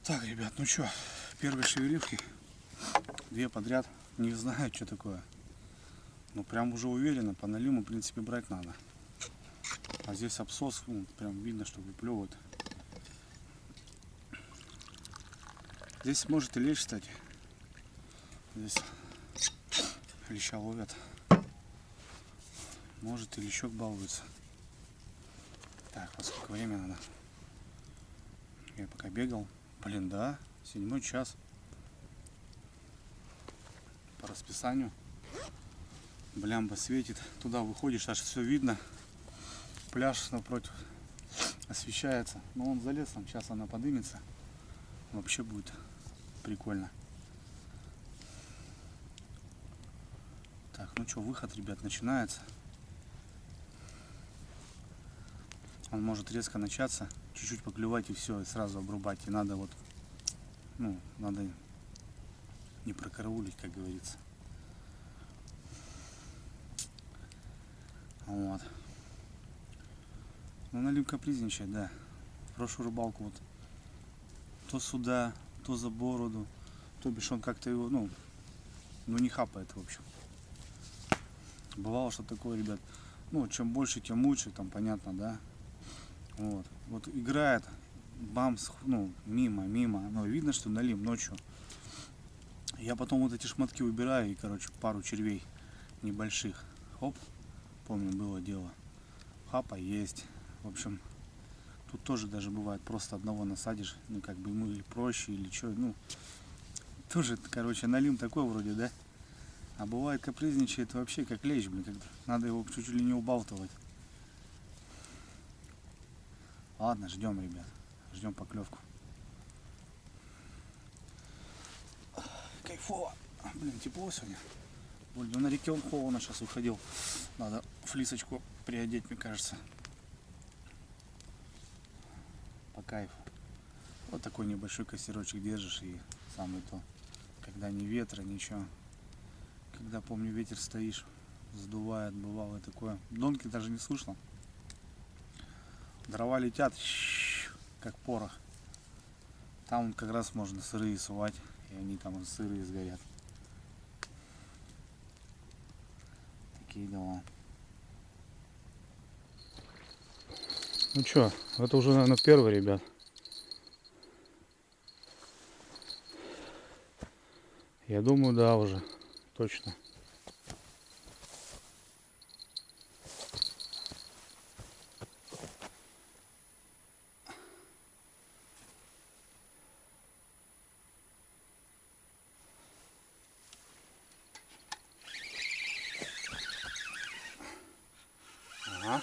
Так, ребят, ну что, первые шевеливки, две подряд, не знаю, что такое. Но прям уже уверенно, по налиму, в принципе, брать надо. А здесь абсос, ну, прям видно, что выплевывает. Здесь может и лечь, кстати. Здесь леща ловят. Может и лещок балуется. Так, вот сколько времени надо. Я пока бегал. Блин, да, 7 час. По расписанию. Блямба светит. Туда выходишь, аж все видно. Пляж напротив освещается. Но он за лесом. Сейчас она подымется. Вообще будет прикольно. Так, ну что, выход, ребят, начинается. Он может резко начаться, чуть-чуть поклевать и все, и сразу обрубать. И надо вот, ну, надо не прокараулить, как говорится. Вот. Ну, налим капризничает, да. В прошлую рыбалку вот то сюда, то за бороду, то бишь он как-то его, ну не хапает, в общем. Бывало, что такое, ребят, ну, чем больше, тем лучше, там, понятно, да. Вот играет, бамс, ну, мимо, но видно, что налим ночью. Я потом вот эти шматки убираю и, короче, пару червей небольших, хоп, помню, было дело, хапа есть. В общем, тут тоже даже бывает, просто одного насадишь, ну, как бы ему или проще, или что, ну, тоже, короче, налим такой вроде, да. А бывает капризничает вообще как лещ, блин, как-то надо его чуть ли не убалтывать. Ладно, ждем, ребят, ждем поклевку. Кайфово. Блин, тепло сегодня. Блин, на реке он холодно сейчас выходил. Надо флисочку приодеть, мне кажется. По кайфу. Вот такой небольшой костерочек держишь, и самое то. Когда ни ветра, ничего. Когда, помню, ветер стоишь, задувает, бывало такое. Донки даже не слышно. Дрова летят, как порох. Там как раз можно сырые сувать, и они там сырые сгорят. Такие дела. Ну что, это уже, наверное, первый, ребят. Я думаю, да, уже точно. Ага.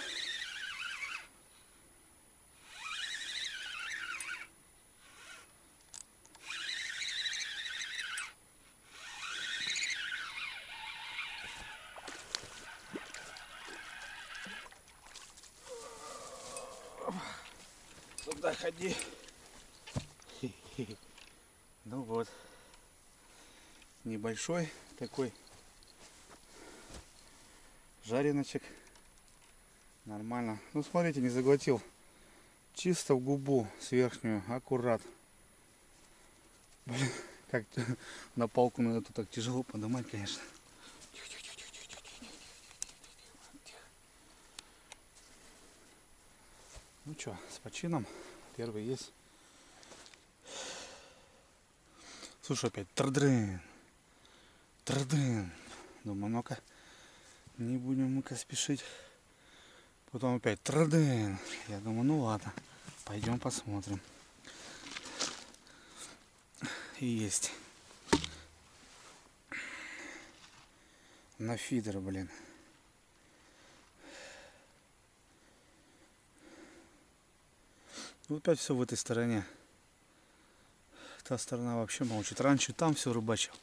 Сюда ходи. Ну вот. Небольшой такой жареночек. Нормально. Ну смотрите, не заглотил. Чисто в губу с верхнюю, аккурат. Блин, как на палку на эту так тяжело поднимать, конечно. Ну что, с почином. Первый есть. Слушай, опять трдрын. Трдрын. Думаю, ну-ка, не будем мы-ка спешить. Потом опять трдрын. Я думаю, ну ладно, пойдем посмотрим. И есть. На фидер, блин. Вот опять все в этой стороне. Та сторона вообще молчит. Раньше там все рыбачил.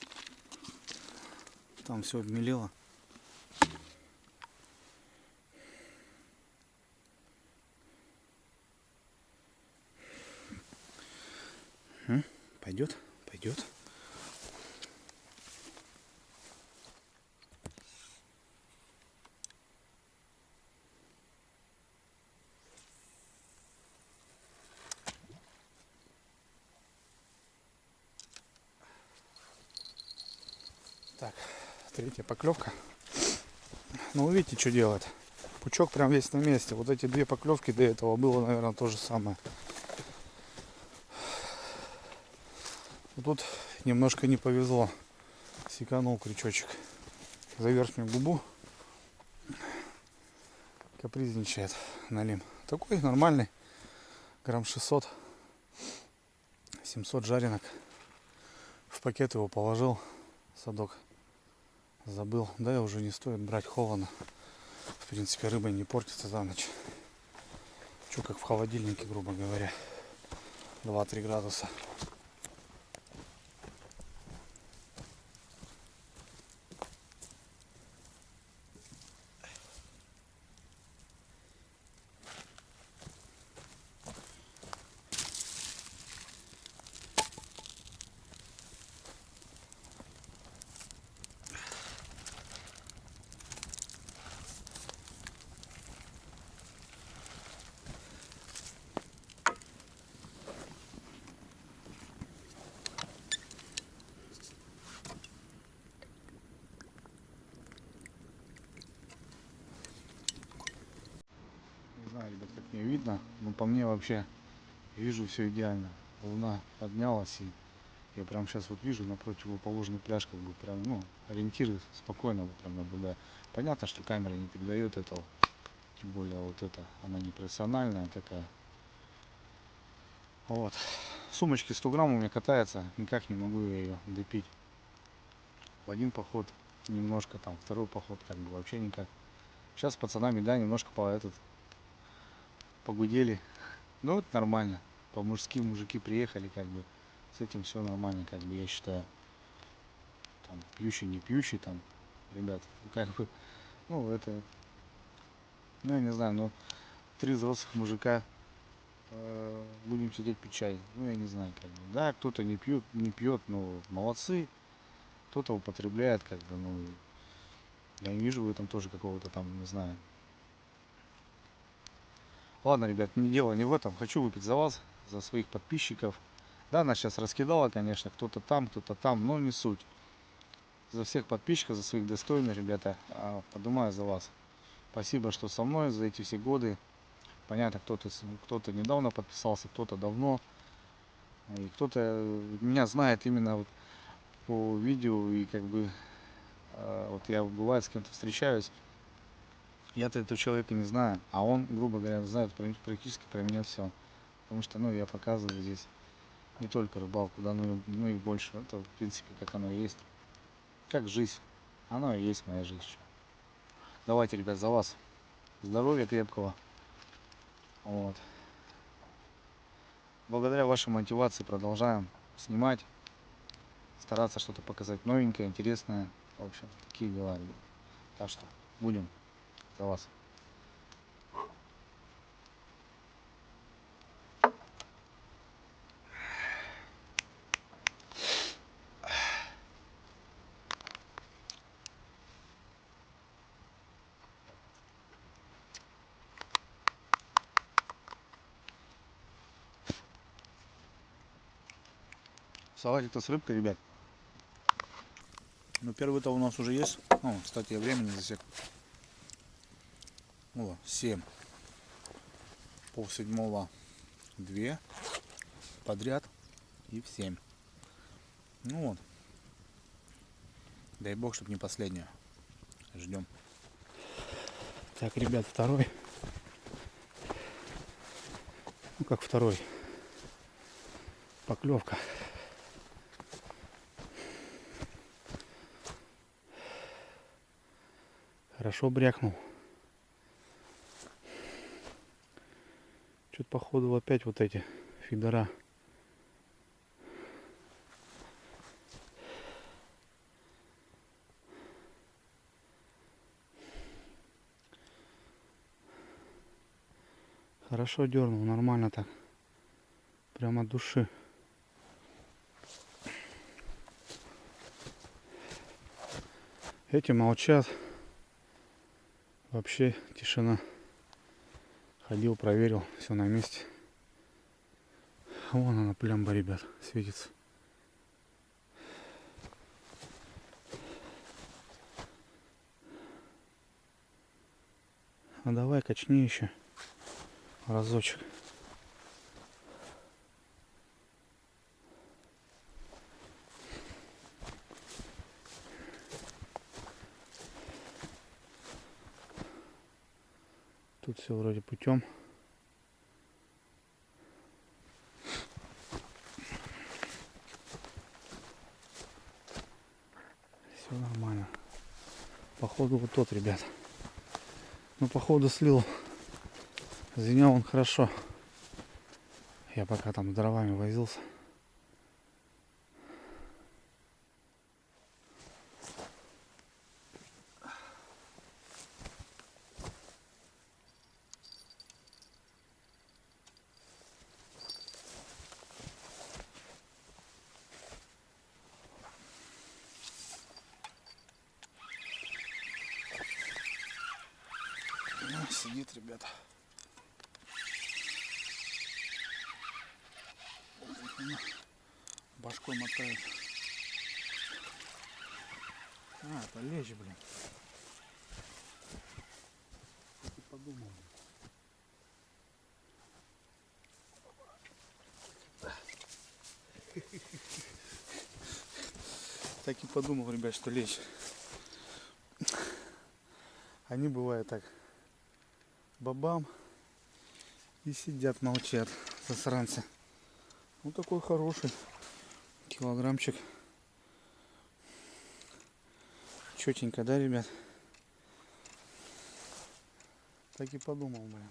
Там все обмелело. Пойдет? Пойдет. Так, третья поклевка. Ну, вы видите, что делает. Пучок прям весь на месте. Вот эти две поклевки до этого было, наверное, то же самое. Тут немножко не повезло. Секанул крючочек за верхнюю губу. Капризничает налим. Такой нормальный. Грамм 600. 700 жаринок. В пакет его положил. Садок забыл. Да, и уже не стоит брать, холодно. В принципе, рыба не портится за ночь. Что, как в холодильнике, грубо говоря. 2-3 градуса. Не знаю, ребят, как мне видно, но по мне вообще вижу все идеально. Луна поднялась, и я прям сейчас вот вижу на противоположный пляж, как бы прям, ну, ориентиры спокойно вот прям наблюдаю. Понятно, что камера не передает этого, тем более вот это, она не профессиональная такая. Вот. В сумочке 100 грамм у меня катается, никак не могу я ее допить. В один поход немножко, там второй поход как бы вообще никак. Сейчас с пацанами, да, немножко погудели. Ну, это нормально. По-мужски мужики приехали, как бы, с этим все нормально, как бы, я считаю. Там, пьющий, не пьющий, там, ребят, как бы, ну, это, ну, я не знаю, но 3 взрослых мужика будем сидеть пить чай. Ну, я не знаю, как бы, да, кто-то не пьет, ну, молодцы, кто-то употребляет, как бы, ну, я не вижу в этом тоже какого-то там, не знаю. Ладно, ребят, дело не в этом. Хочу выпить за вас, за своих подписчиков. Да, она сейчас раскидала, конечно, кто-то там, но не суть. За всех подписчиков, за своих достойных, ребята, подумаю за вас. Спасибо, что со мной за эти все годы. Понятно, кто-то недавно подписался, кто-то давно. И кто-то меня знает именно вот по видео. И как бы вот я бывает с кем-то встречаюсь. Я-то этого человека не знаю, а он, грубо говоря, знает практически про меня все. Потому что, ну, я показываю здесь не только рыбалку, да, ну и больше. Это, в принципе, как оно и есть. Как жизнь. Оно и есть моя жизнь. Давайте, ребят, за вас. Здоровья крепкого. Вот. Благодаря вашей мотивации продолжаем снимать. Стараться что-то показать новенькое, интересное. В общем, такие дела. Так что будем за вас. Салатик-то с рыбкой, ребят. Ну, первый-то у нас уже есть. О, кстати, я времени засек. О, 7. Пол-седьмого 2 подряд и в 7. Ну вот. Дай бог, чтобы не последнюю. Ждем. Так, ребят, второй. Ну, как второй. Поклевка. Хорошо брякнул. Что-то походу опять вот эти фидера. Хорошо дернул, нормально так. Прямо от души. Эти молчат. Вообще тишина. Ходил, проверил, все на месте. Вон она, плямба, ребят, светится. А давай качни еще разочек. Тут все вроде путем. Все нормально. Походу вот тот, ребят. Ну, походу слил. Звенел он хорошо. Я пока там с дровами возился. Сидит, ребята. Башкой мотает. А, это лещ, блин. Так и подумал. Так и подумал, ребят, что лещ. Они бывают так. Бабам. И сидят, молчат. Засранцы. Ну такой хороший. Килограммчик. Четенько, да, ребят? Так и подумал, блин.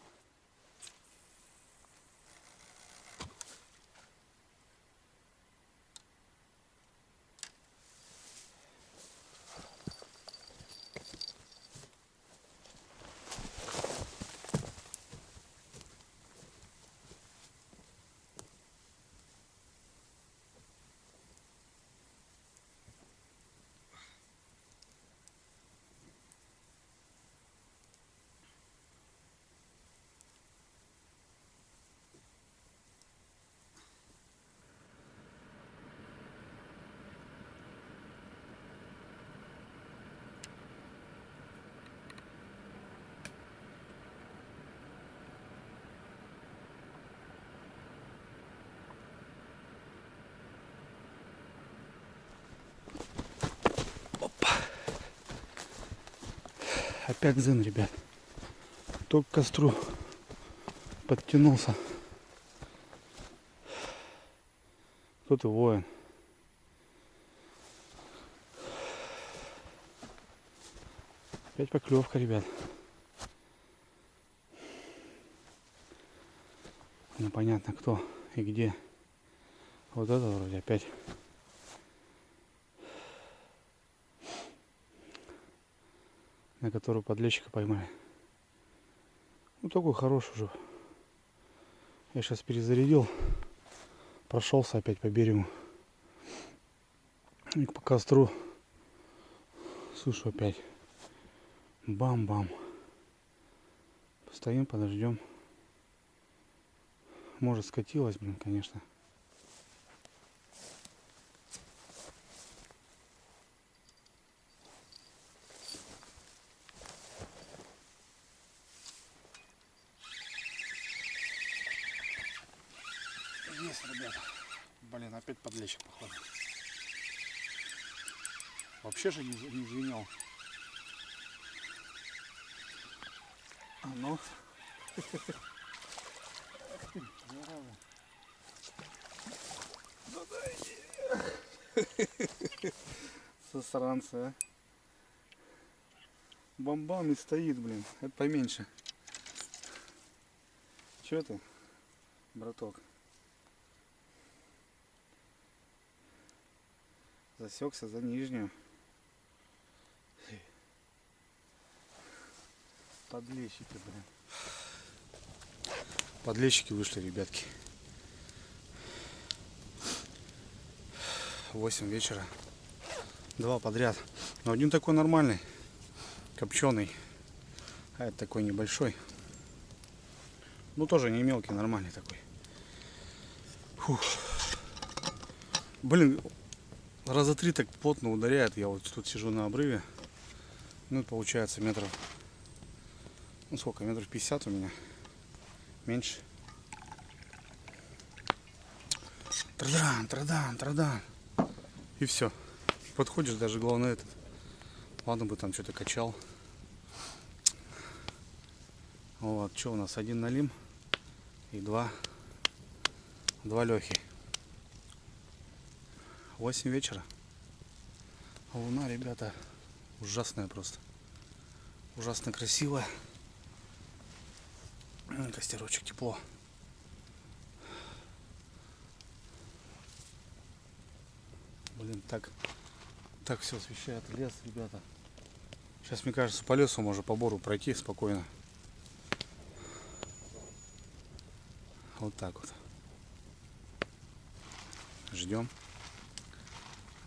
Опять дзен, ребят. Только к костру подтянулся. Тут и воин. Опять поклевка, ребят. Непонятно кто и где. Вот это вроде опять. На которую подлещика поймали. Ну такой хороший уже. Я сейчас перезарядил. Прошелся опять по берегу. И по костру. Слышу опять. Бам-бам. Постоим, подождем. Может скатилась, блин, конечно. Есть, ребята. Блин, опять подлещик, походу. Вообще же не звенел. А ну. Засранцы, а. Бомбами стоит, блин. Это поменьше. Че ты, браток? Засекся за нижнюю. Подлещики, блин. Подлещики вышли, ребятки. 8 вечера. 2 подряд. Но один такой нормальный. Копченый. А это такой небольшой. Ну тоже не мелкий, нормальный такой. Фух. Блин, раза 3 так плотно ударяет. Я вот тут сижу на обрыве. Ну получается метров Ну сколько, метров 50 у меня. Меньше. Традан, традан, традан. И все. Подходишь, даже главное этот. Ладно бы там что-то качал. Вот, что у нас? Один налим и два Лехи. 8 вечера. А луна, ребята, ужасная просто. Ужасно красивая. Костерочек, тепло. Блин, так все освещает лес, ребята. Сейчас, мне кажется, по лесу можно по бору пройти спокойно. Вот так вот. Ждем.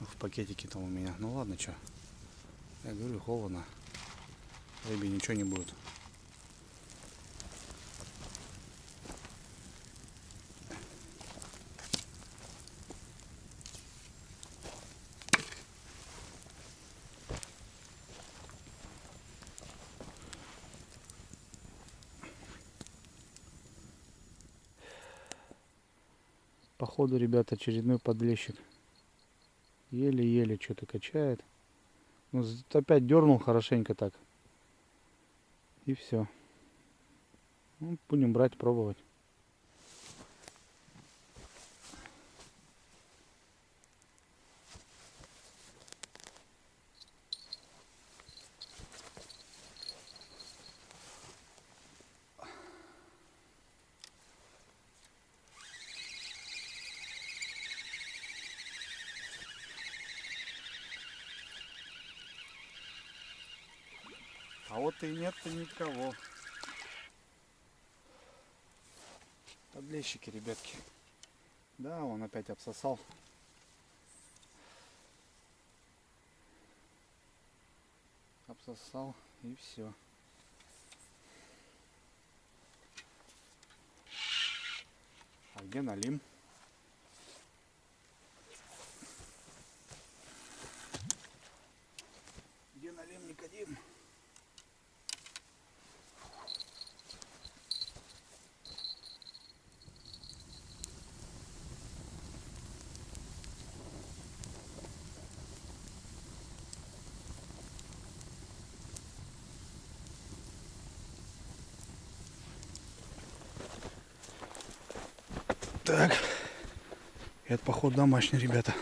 В пакетике там у меня. Ну ладно, что. Я говорю, холодно. Рыбе ничего не будет. Походу, ребята, очередной подлещик. Еле-еле что-то качает. Ну, опять дернул хорошенько так. И все. Ну, будем брать, пробовать. А вот и нет-то никого. Подлещики, ребятки. Да, он опять обсосал. Обсосал и все. А где налим? Где налим, Никодим? Так, это поход домашний, ребята.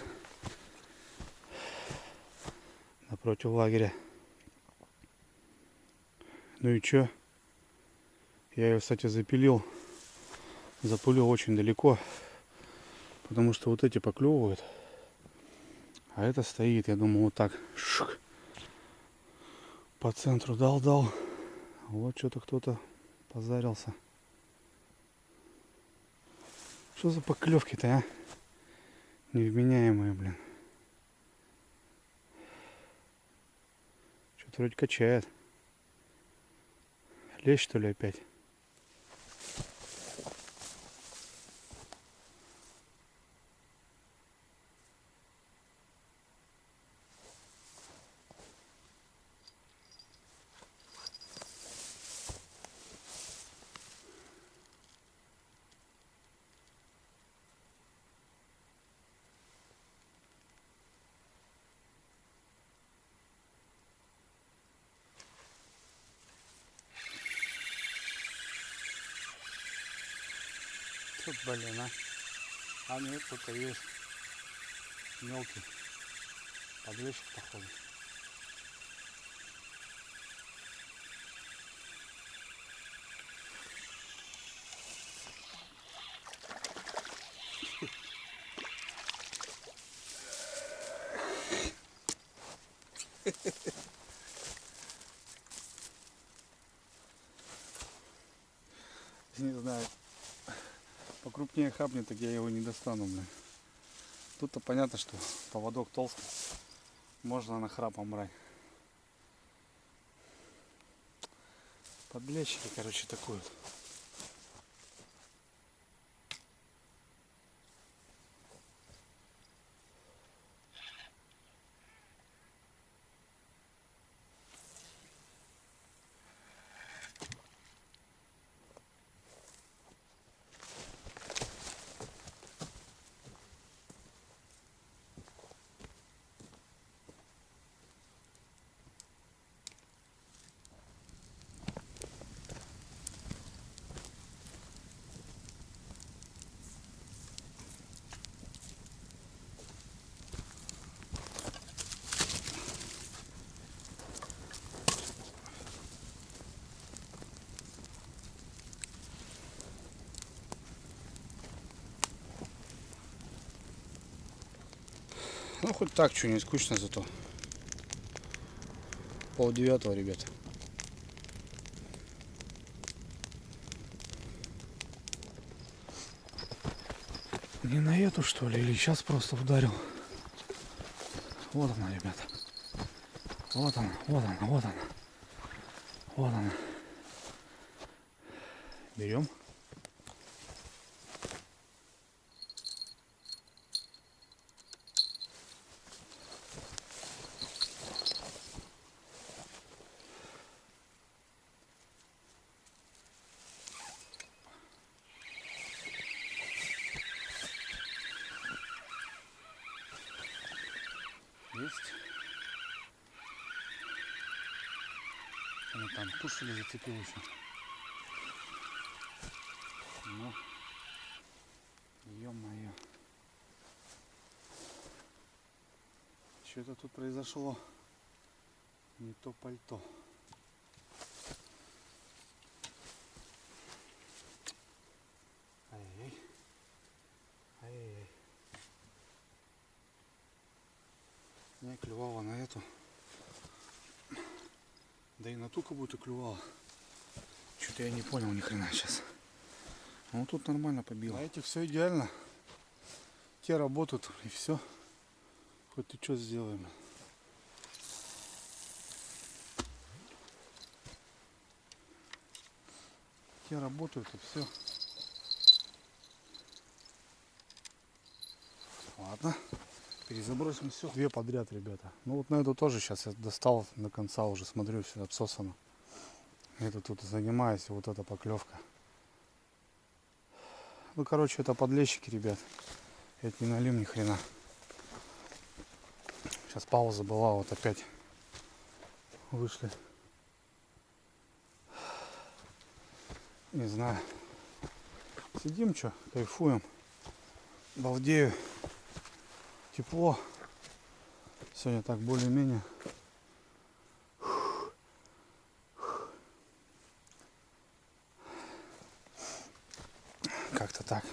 Напротив лагеря. Ну и чё? Я ее, кстати, запилил. Запулил очень далеко. Потому что вот эти поклевывают. А это стоит, я думаю, вот так. Шух. По центру дал. Вот что-то кто-то позарился. Что за поклевки-то, а? Невменяемые, блин. Что-то вроде качает. Лещ, что ли, опять? Тут, блин, а? А нет, только есть мелкий подлещик, походу. Не знаю, покрупнее хапнет, так я его не достану, блин. Тут-то понятно, что поводок толстый, можно на храпом брать. Подлещики, короче, такой вот. Ну хоть так, что не скучно зато. 8:30, ребята. Не на эту, что ли, или сейчас просто ударил? Вот она, ребята. Вот она, вот она, вот она. Вот она. Берем. Есть. Они там кушали, зацепил еще. Ну, ё-моё. Что-то тут произошло. Не то пальто. Ай-яй. Ай-яй. Не клювала на эту. Да и на ту как будто клювала. Что-то я не понял ни хрена сейчас. Ну тут нормально побило. На этих все идеально. Те работают и все. Хоть ты что сделаем. Те работают и все. Ладно. Перезабросим все. 2 подряд, ребята. Ну вот на эту тоже сейчас я достал до конца уже. Смотрю, все обсосано. Это тут занимаюсь. Вот эта поклевка. Ну короче, это подлещики, ребят. Это не налим ни хрена. Сейчас пауза была, вот опять вышли. Не знаю. Сидим, что, кайфуем. Балдею. Тепло. Сегодня так более-менее. Как-то так.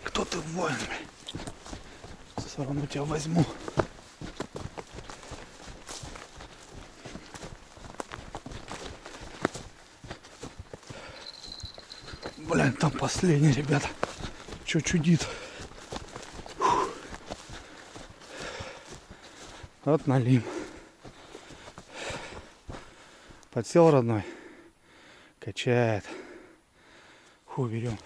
Кто ты, воин? Все равно тебя возьму. Блин, там последний, ребята. Что чудит? Фух. Вот налим. Подсел, родной. Качает. Фу, берем.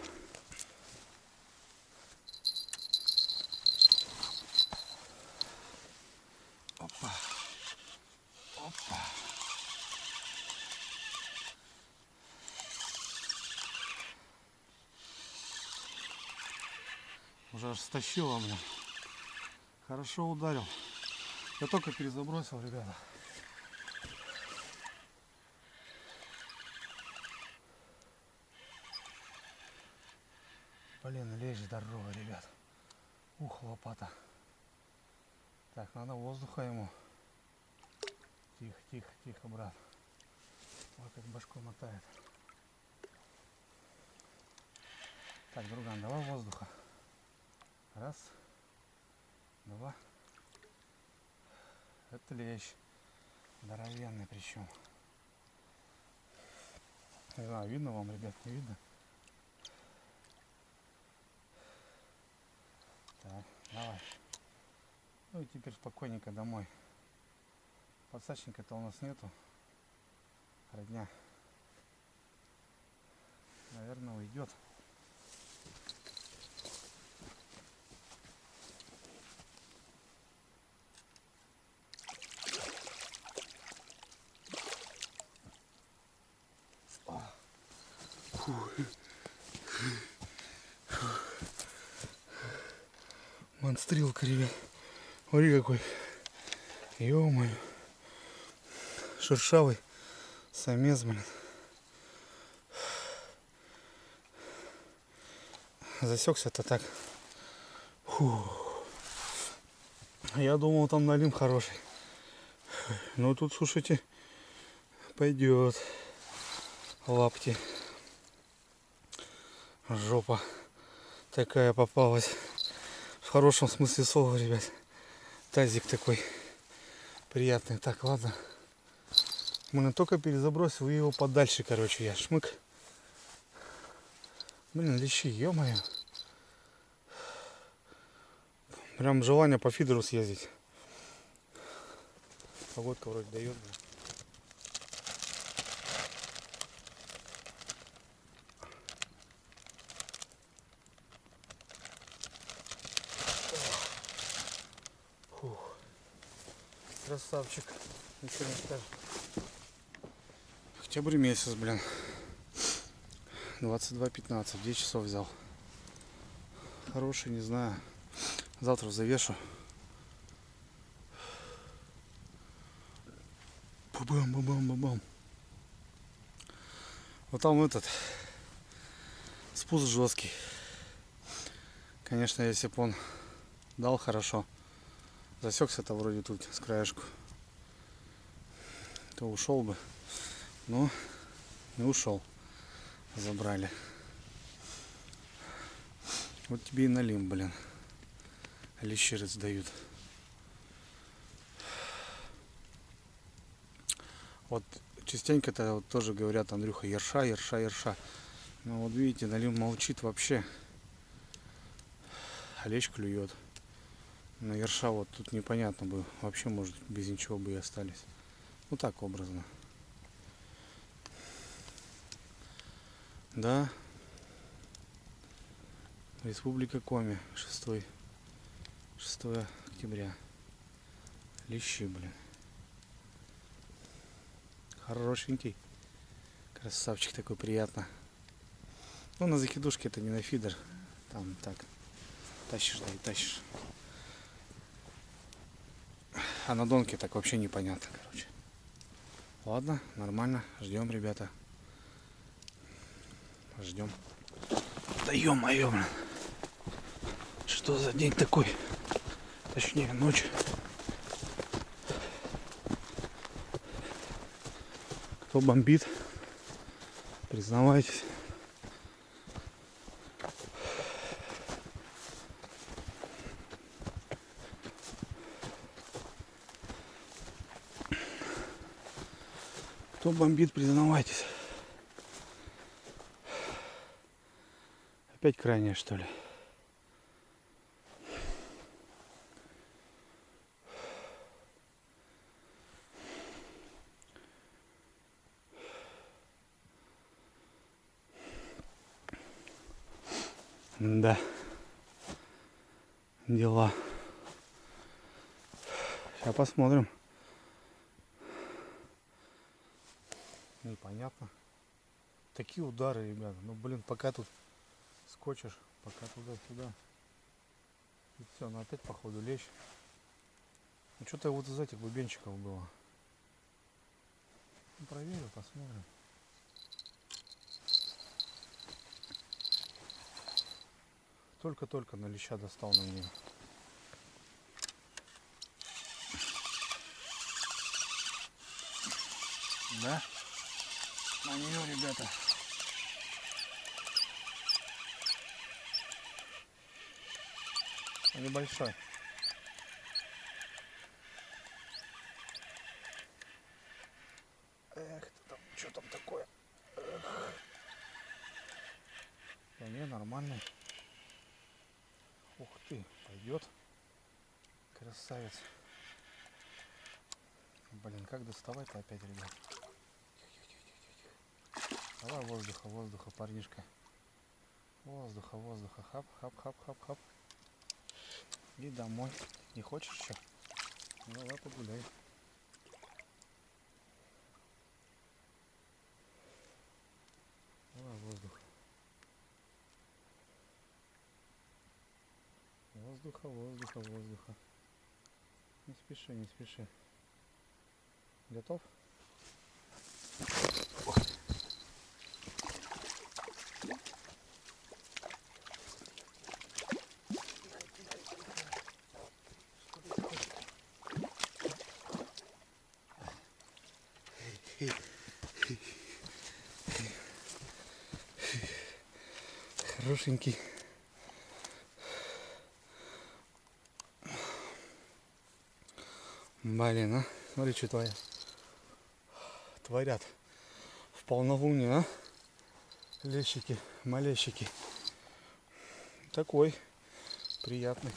Опа. Опа. Уже аж стащило меня. Хорошо ударил. Я только перезабросил, ребята. Блин, лечь здорово, ребят. Ух, лопата. Так, надо воздуха ему. Тихо, тихо, тихо, брат. Ой, как башку мотает. Так, друган, давай воздуха. Раз. Два. Это лещ. Здоровенный причем. Не знаю, видно вам, ребят, не видно? Так, давай. Ну и теперь спокойненько домой. Подсачника-то у нас нету. Родня. Наверное, уйдет. Монстрилка, ребят. Смотри какой. Ё-моё. Шершавый самец, блин. Засекся-то так. Фу. Я думал, там налим хороший. Но тут, слушайте, пойдет. Лапти. Жопа такая попалась. В хорошем смысле слова, ребят. Тазик такой приятный. Так, ладно. Мы только перезабросил его подальше, короче, я шмык. Блин, лещи, ё-моё. Прям желание по фидеру съездить. Погодка вроде дает. Фух. Красавчик. Ничего не скажешь. Октябрь месяц, блин. 22:15. 2 часов взял. Хороший, не знаю. Завтра завешу. Бабам-бабам-бабам. Вот там этот спуск жесткий. Конечно, если бы он дал хорошо, засекся-то вроде тут с краешку, то ушел бы. Но не ушел. Забрали. Вот тебе и налим, блин. Лещерец дают. Вот частенько-то вот тоже говорят, Андрюха, ерша, ерша, ерша. Но вот видите, налим молчит вообще. А лещ клюет. Но ерша вот тут непонятно бы. Вообще, может, без ничего бы и остались. Ну так образно. Да. Республика Коми. 6 октября. Лещи, блин. Хорошенький. Красавчик такой, приятно. Ну, на закидушке это не на фидер. Там так. Тащишь, да и тащишь. А на донке так вообще непонятно, короче. Ладно, нормально. Ждем, ребята. Ждем. Да ё-моё, блин. Что за день такой? Точнее, ночь. Кто бомбит? Признавайтесь. Кто бомбит, признавайтесь. Опять крайняя, что ли? Да. Дела. Сейчас посмотрим. Непонятно. Такие удары, ребята. Ну, блин, пока тут скочишь, пока туда-сюда. И все, ну опять походу лещ. Ну, что-то вот из этих бубенчиков было. Ну, проверю, посмотрим. Только-только на леща достал на нее. Да? На нее, ребята. Небольшой. Эх, там, что там такое? Эх. Да не, нормальный. Ух ты, пойдет. Красавец. Блин, как доставать-то опять, ребят? Давай воздуха, воздуха, парнишка. Воздуха, воздуха. Хап, хап, хап, хап, хап. И домой. Не хочешь еще? Ну, давай погуляй. Давай воздух. Воздуха, воздуха, воздуха. Не спеши, не спеши. Готов? Хорошенький. Блин, а? Смотри, что творят в полнолуние, а? Лещики, малещики. Такой приятный.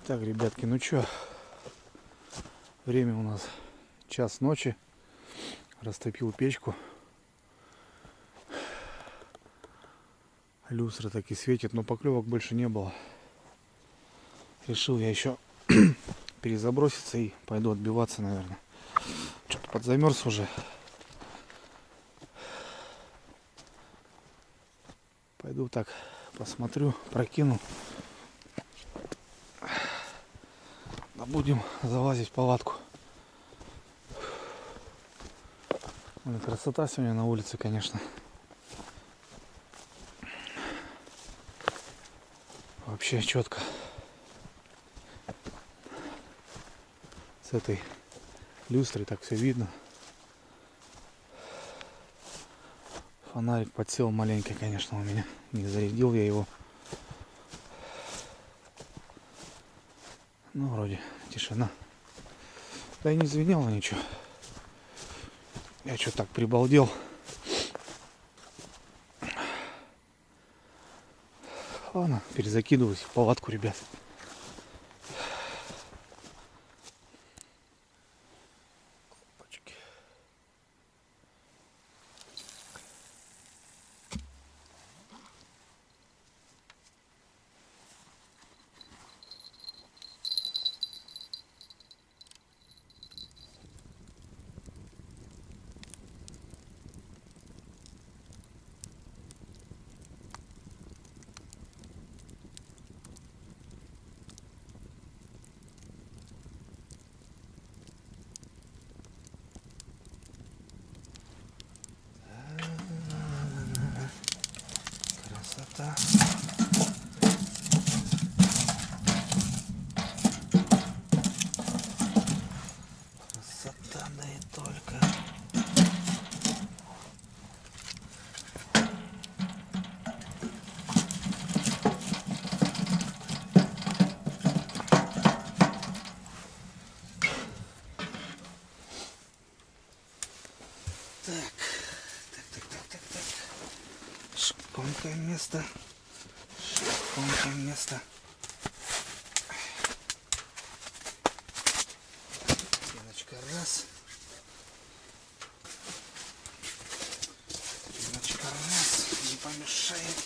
Так, ребятки, ну чё, время у нас 1:00 ночи. Растопил печку. Люстра так и светит, но поклевок больше не было. Решил я еще перезаброситься и пойду отбиваться, наверное. Что-то подзамерз уже. Пойду так посмотрю, прокину. Да будем залазить в палатку. Ой, красота сегодня на улице, конечно. Вообще четко. С этой люстрой так все видно. Фонарик подсел маленький, конечно, у меня. Не зарядил я его. Ну, вроде тишина. Да и не звенело ничего. Я что так прибалдел. Ладно, перезакидываюсь в палатку, ребят. Опачки. Красота. Красота, да и только. Так. Шпонкое место. Шпонкое место. Пеночка раз. Пеночка раз. Не помешает.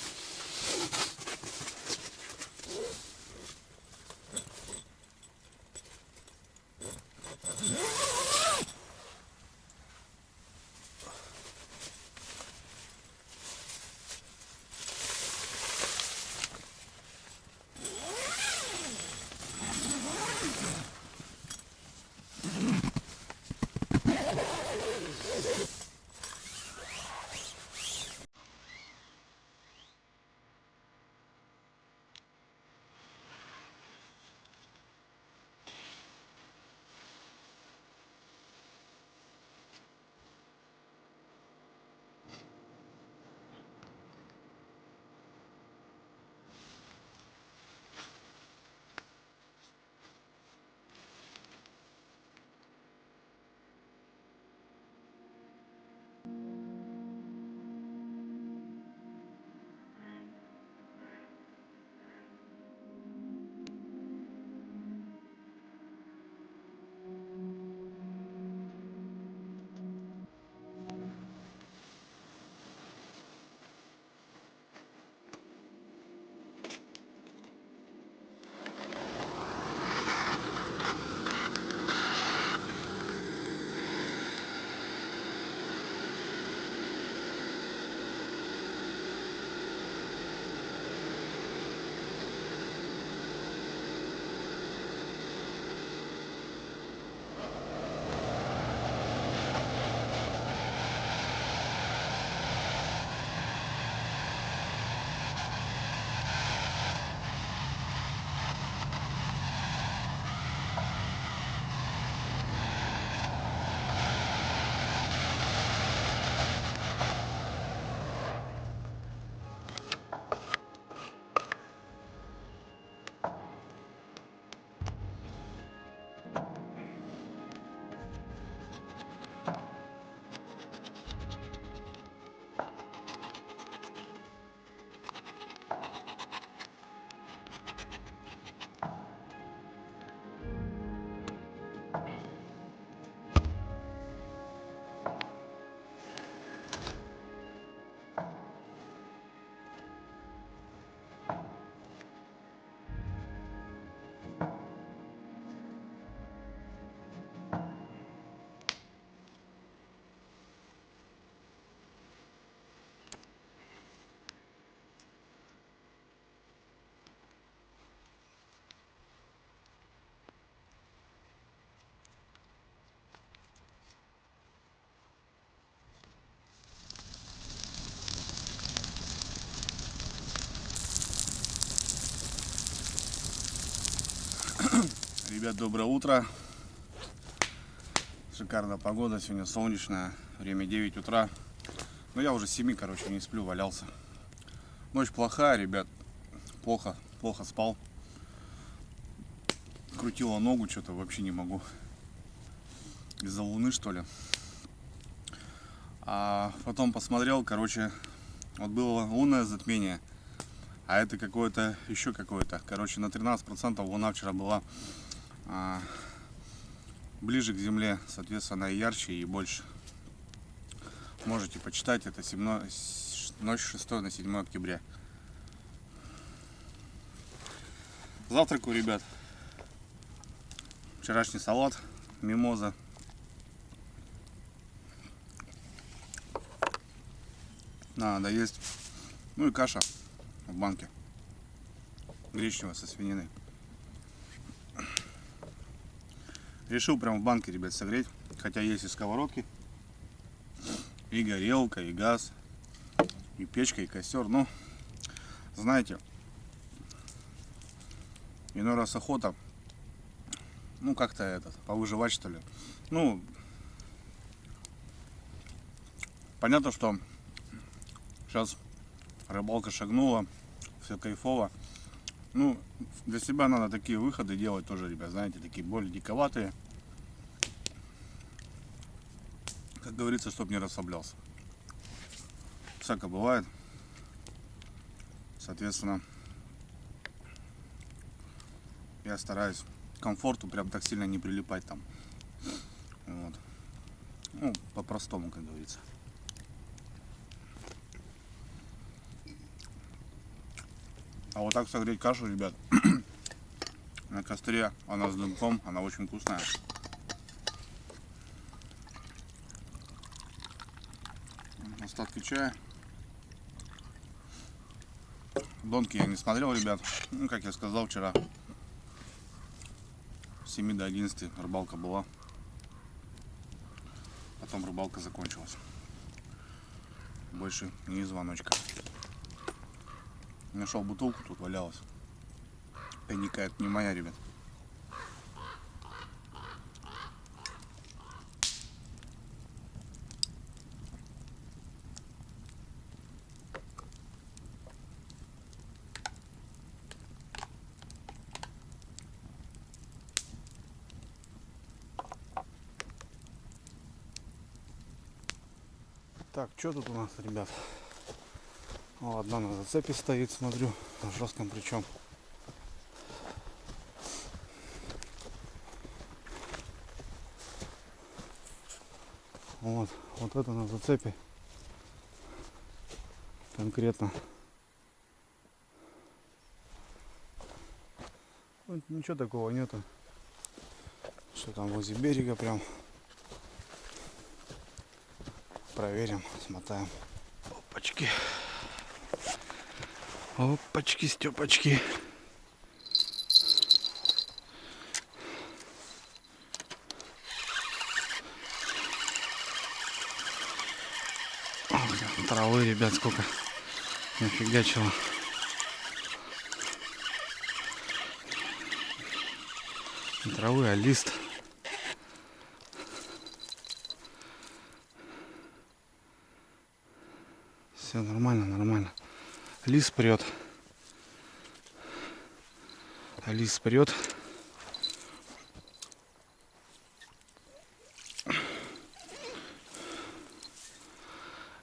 Ребят, доброе утро. Шикарная погода, сегодня солнечная, время 9 утра. Но я уже с 7, короче, не сплю, валялся. Ночь плохая, ребят, плохо спал. Крутила ногу, что-то вообще не могу. Из-за луны, что ли. А потом посмотрел, короче, вот было лунное затмение. А это какое-то, еще какое-то. Короче, на 13% луна вчера была ближе к Земле, соответственно, и ярче, и больше. Можете почитать, это ночь 6 на 7 октября. Завтракаю, ребят. Вчерашний салат, мимоза. Надо есть. Ну и каша в банке. Гречневая со свининой. Решил прям в банке, ребят, согреть. Хотя есть и сковородки, и горелка, и газ, и печка, и костер. Но, знаете, иной раз охота, ну, как-то повыживать, что ли. Ну, понятно, что сейчас рыбалка шагнула, все кайфово. Ну, для себя надо такие выходы делать тоже, ребят, знаете, такие более диковатые. Как говорится, чтоб не расслаблялся. Всяко бывает. Соответственно, я стараюсь к комфорту прям так сильно не прилипать там. Вот. Ну, по-простому, как говорится. А вот так согреть кашу, ребят, на костре, она с дымком, она очень вкусная. Остатки чая. Донки я не смотрел, ребят. Ну, как я сказал вчера, с 7 до 11 рыбалка была. Потом рыбалка закончилась. Больше ни звоночка. Нашел бутылку, тут валялась. Коньяка, это не моя, ребят. Так, что тут у нас, ребят? О, одна на зацепе стоит, смотрю, на жестком причем. Вот это на зацепе. Конкретно. Вот, ничего такого нету. Что там возле берега прям. Проверим, смотаем. Опачки. Опачки, степочки. Травы, ребят, сколько нафигачило. Не травы, а лист. Все нормально, нормально. Лист прет. А лист прет.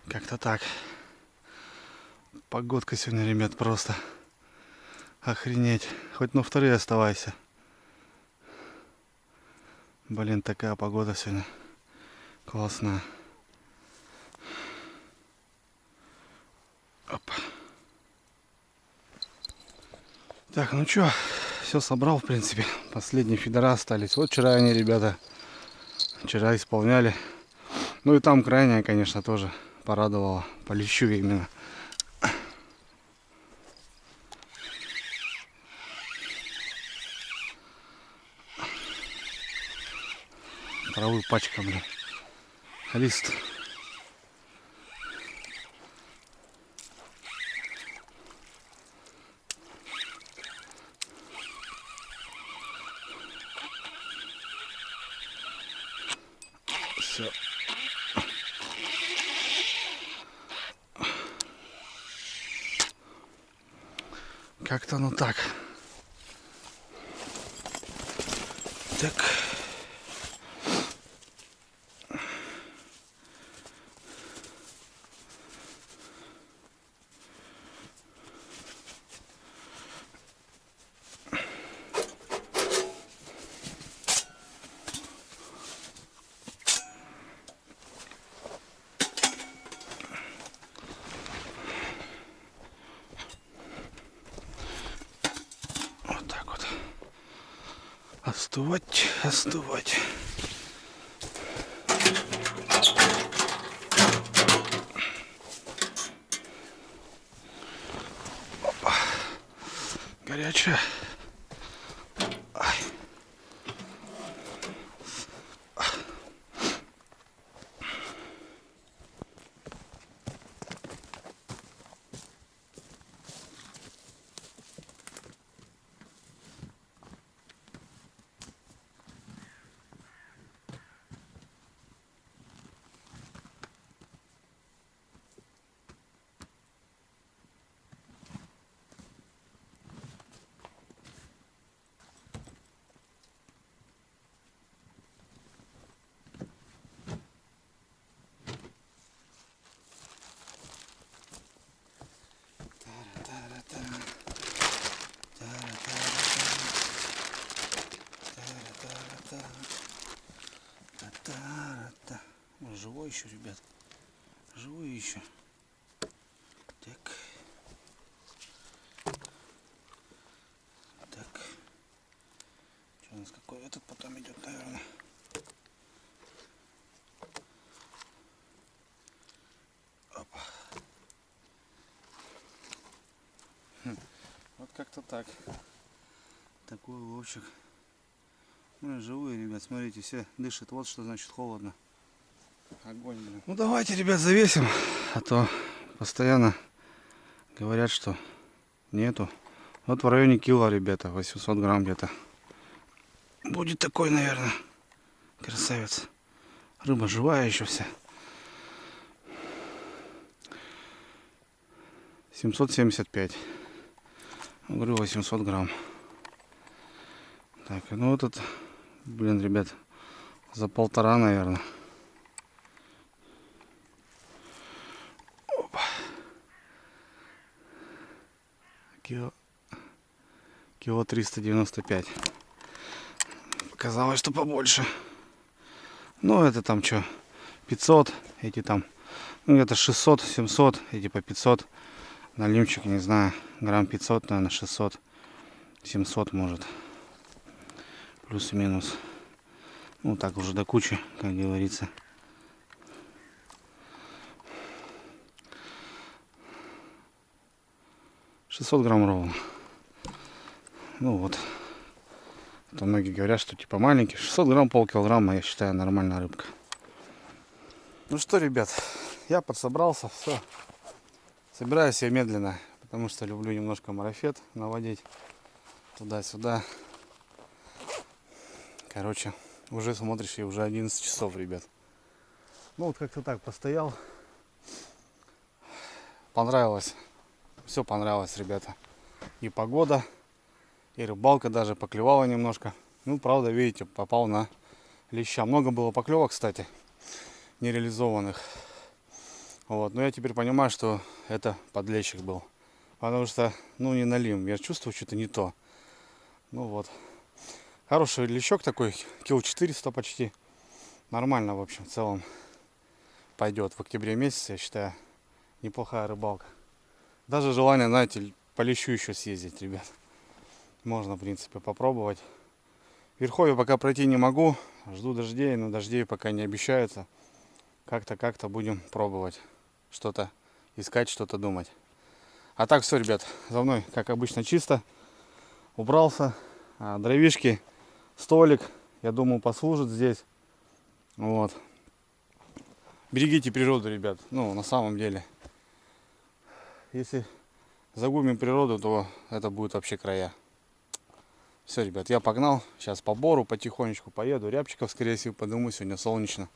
Как-то так. Погодка сегодня, ребят, просто охренеть. Хоть на вторые оставайся. Блин, такая погода сегодня классная. Оп. Так, ну чё, все собрал, в принципе. Последние фидера остались. Вот вчера они, ребята, вчера исполняли. Ну и там крайняя, конечно, тоже порадовала. По лещу именно. Травы пачка, блин. Лист. Все. Как-то ну так. Так. Остывать, остывать. Опа. Горячая. Ай. Живой еще, ребят. Живой еще. Так. Так. Что у нас какой? Этот потом идет, наверное. Опа. Вот как-то так. Такой уловчик. Ну, живые, ребят, смотрите, все дышит. Вот что значит холодно. Огонь, блин. Ну давайте, ребят, завесим. А то постоянно говорят, что нету. Вот в районе кило, ребята, 800 грамм где-то. Будет такой, наверное. Красавец. Рыба живая еще вся. 775. Говорю, 800 грамм. Так, ну этот, блин, ребят, за 1,5, наверное. Опа. Кило 395. Казалось, что побольше. Ну, это там что, 500, эти там, ну, где-то 600, 700, эти по 500. Налимчик, не знаю, грамм 500, наверное, 600, 700 может. Плюс-минус. Ну, так уже до кучи, как говорится. $600 грамм ровно. Ну вот. То многие говорят, что типа маленький. 600 грамм, полкилограмма, я считаю, нормальная рыбка. Ну что, ребят, я подсобрался, все. Собираюсь я медленно, потому что люблю немножко марафет наводить туда-сюда. Короче, уже смотришь, и уже 11 часов, ребят. Ну вот как-то так постоял. Понравилось. Все понравилось, ребята. И погода, и рыбалка даже поклевала немножко. Ну, правда, видите, попал на леща. Много было поклевок, кстати, нереализованных. Вот. Но я теперь понимаю, что это подлещик был. Потому что, ну, не налим. Я чувствую, что-то не то. Ну вот. Хороший лещок такой, кило 400 почти. Нормально, в общем, в целом пойдет. В октябре месяце, я считаю, неплохая рыбалка. Даже желание, знаете, по лещу еще съездить, ребят. Можно, в принципе, попробовать. Верховье пока пройти не могу. Жду дождей, но дождей пока не обещаются. Как-то будем пробовать. Что-то искать, что-то думать. А так все, ребят, за мной, как обычно, чисто. Убрался. Дровишки, столик, я думаю, послужит здесь. Вот. Берегите природу, ребят. Ну, на самом деле. Если загубим природу, то это будет вообще края. Все, ребят, я погнал. Сейчас по бору потихонечку поеду. Рябчиков, скорее всего, подниму. Сегодня солнечно.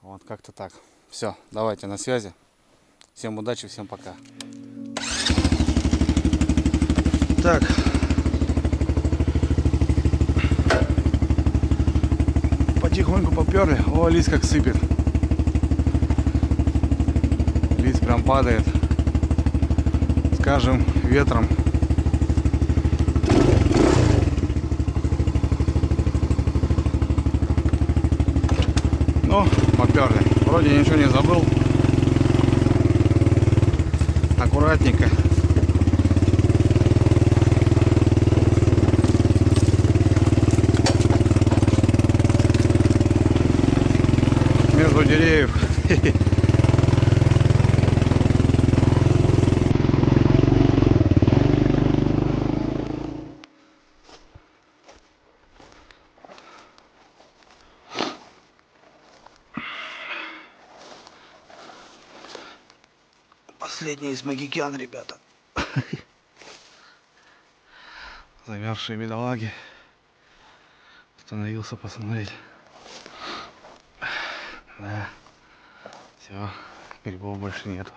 Вот, как-то так. Все, давайте на связи. Всем удачи, всем пока. Так. Потихоньку поперли. О, лист как сыпет. Лист прям падает. Скажем, ветром. Ну, поперли. Вроде ничего не забыл. Аккуратненько. деревьев. Последний из магикян, ребята. Замерзшие бедолаги. Остановился посмотреть. Да. Все, грибов больше нету.